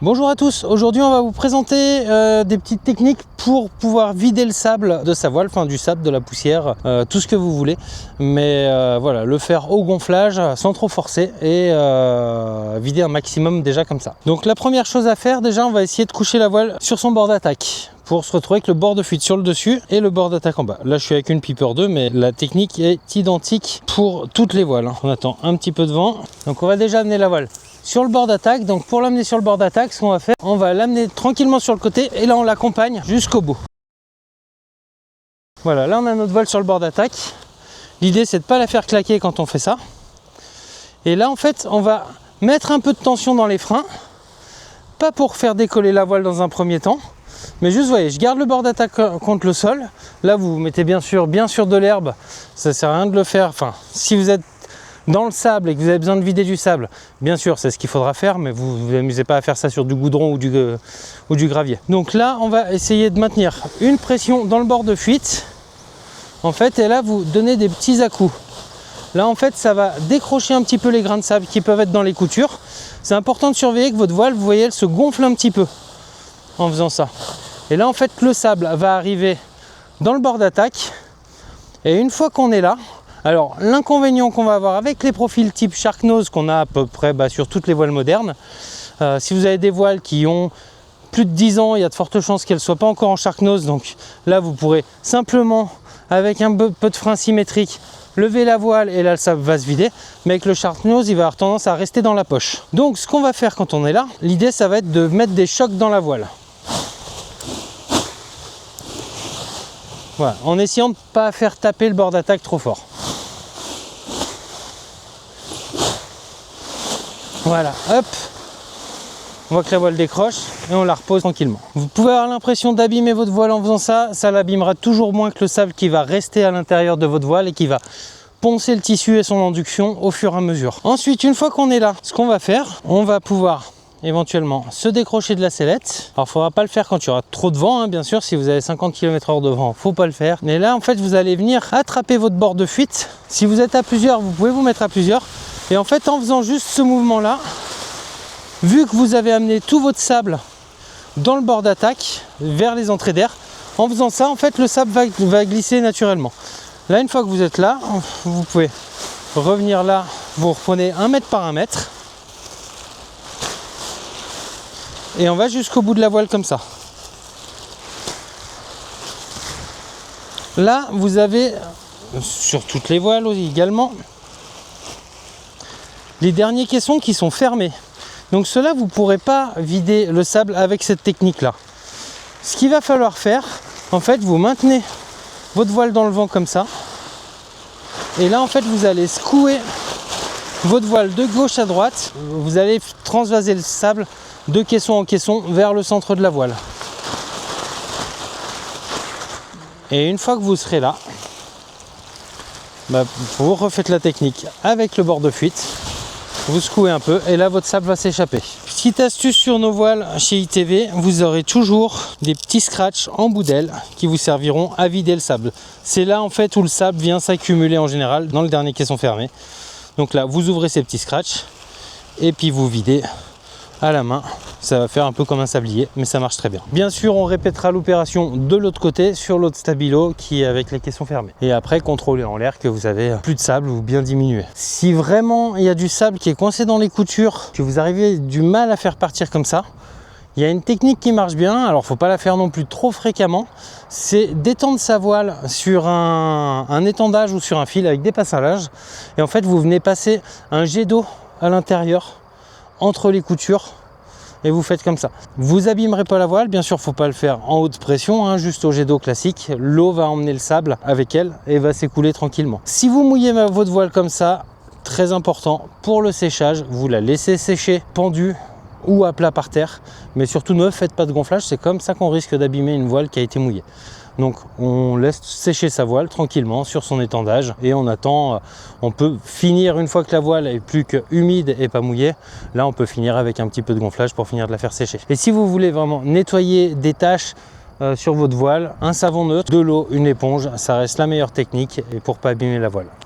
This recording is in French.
Bonjour à tous, aujourd'hui on va vous présenter des petites techniques pour pouvoir vider le sable de sa voile, enfin du sable, de la poussière, tout ce que vous voulez. Mais voilà, le faire au gonflage sans trop forcer et vider un maximum déjà comme ça. Donc la première chose à faire, déjà on va essayer de coucher la voile sur son bord d'attaque pour se retrouver avec le bord de fuite sur le dessus et le bord d'attaque en bas. Là je suis avec une Piper 2 mais la technique est identique pour toutes les voiles. On attend un petit peu de vent. Donc on va déjà amener la voile sur le bord d'attaque. Donc pour l'amener sur le bord d'attaque, ce qu'on va faire, on va l'amener tranquillement sur le côté et là on l'accompagne jusqu'au bout. Voilà, là on a notre voile sur le bord d'attaque. L'idée c'est de ne pas la faire claquer quand on fait ça. Et là en fait on va mettre un peu de tension dans les freins, pas pour faire décoller la voile dans un premier temps, mais juste, vous voyez, je garde le bord d'attaque contre le sol. Là vous mettez bien sûr de l'herbe, ça sert à rien de le faire, enfin si vous êtes dans le sable et que vous avez besoin de vider du sable, bien sûr c'est ce qu'il faudra faire, mais vous ne vous amusez pas à faire ça sur du goudron ou du gravier. Donc là on va essayer de maintenir une pression dans le bord de fuite en fait, et là vous donnez des petits à-coups. Là en fait ça va décrocher un petit peu les grains de sable qui peuvent être dans les coutures. C'est important de surveiller que votre voile, vous voyez, elle se gonfle un petit peu en faisant ça. Et là en fait le sable va arriver dans le bord d'attaque, et une fois qu'on est là, alors l'inconvénient qu'on va avoir avec les profils type Sharknose qu'on a à peu près sur toutes les voiles modernes, si vous avez des voiles qui ont plus de 10 ans, il y a de fortes chances qu'elles ne soient pas encore en Sharknose. Donc là vous pourrez simplement avec un peu de frein symétrique lever la voile et là le sable va se vider. Mais avec le Sharknose il va avoir tendance à rester dans la poche. Donc ce qu'on va faire quand on est là, l'idée ça va être de mettre des chocs dans la voile. Voilà, en essayant de ne pas faire taper le bord d'attaque trop fort. Voilà, hop, on voit que la voile décroche et on la repose tranquillement. Vous pouvez avoir l'impression d'abîmer votre voile en faisant ça, ça l'abîmera toujours moins que le sable qui va rester à l'intérieur de votre voile et qui va poncer le tissu et son induction au fur et à mesure. Ensuite, une fois qu'on est là, ce qu'on va faire, on va pouvoir éventuellement se décrocher de la sellette. Alors il ne faudra pas le faire quand il y aura trop de vent, hein, bien sûr, si vous avez 50 km/h de vent, il ne faut pas le faire. Mais là en fait vous allez venir attraper votre bord de fuite. Si vous êtes à plusieurs, vous pouvez vous mettre à plusieurs. Et en fait en faisant juste ce mouvement là, vu que vous avez amené tout votre sable dans le bord d'attaque vers les entrées d'air, en faisant ça en fait le sable va glisser naturellement. Là une fois que vous êtes là, vous pouvez revenir là, vous reprenez 1 mètre par 1 mètre et on va jusqu'au bout de la voile comme ça. Là vous avez sur toutes les voiles également les derniers caissons qui sont fermés. Donc cela vous ne pourrez pas vider le sable avec cette technique là. Ce qu'il va falloir faire, en fait vous maintenez votre voile dans le vent comme ça. Et là en fait vous allez secouer votre voile de gauche à droite. Vous allez transvaser le sable de caisson en caisson vers le centre de la voile. Et une fois que vous serez là, vous refaites la technique avec le bord de fuite. Vous secouez un peu et là votre sable va s'échapper. Petite astuce sur nos voiles chez ITV, vous aurez toujours des petits scratchs en bout d'aile qui vous serviront à vider le sable. C'est là en fait où le sable vient s'accumuler en général dans le dernier caisson fermé. Donc là vous ouvrez ces petits scratchs et puis vous videz à la main. Ça va faire un peu comme un sablier, mais ça marche très bien. Bien sûr, on répétera l'opération de l'autre côté sur l'autre stabilo qui est avec les caissons fermés. Et après, contrôlez en l'air que vous avez plus de sable ou bien diminué. Si vraiment il y a du sable qui est coincé dans les coutures, que vous arrivez du mal à faire partir comme ça, il y a une technique qui marche bien. Alors, faut pas la faire non plus trop fréquemment. C'est d'étendre sa voile sur un étendage ou sur un fil avec des passalages. Et en fait, vous venez passer un jet d'eau à l'intérieur entre les coutures et vous faites comme ça. Vous abîmerez pas la voile, bien sûr faut pas le faire en haute pression, hein, juste au jet d'eau classique. L'eau va emmener le sable avec elle et va s'écouler tranquillement. Si vous mouillez votre voile comme ça, très important pour le séchage, vous la laissez sécher pendue ou à plat par terre, mais surtout ne faites pas de gonflage, c'est comme ça qu'on risque d'abîmer une voile qui a été mouillée. Donc on laisse sécher sa voile tranquillement sur son étendage et on attend, on peut finir une fois que la voile est plus que humide et pas mouillée, là on peut finir avec un petit peu de gonflage pour finir de la faire sécher. Et si vous voulez vraiment nettoyer des taches sur votre voile, un savon neutre, de l'eau, une éponge, ça reste la meilleure technique et pour pas abîmer la voile.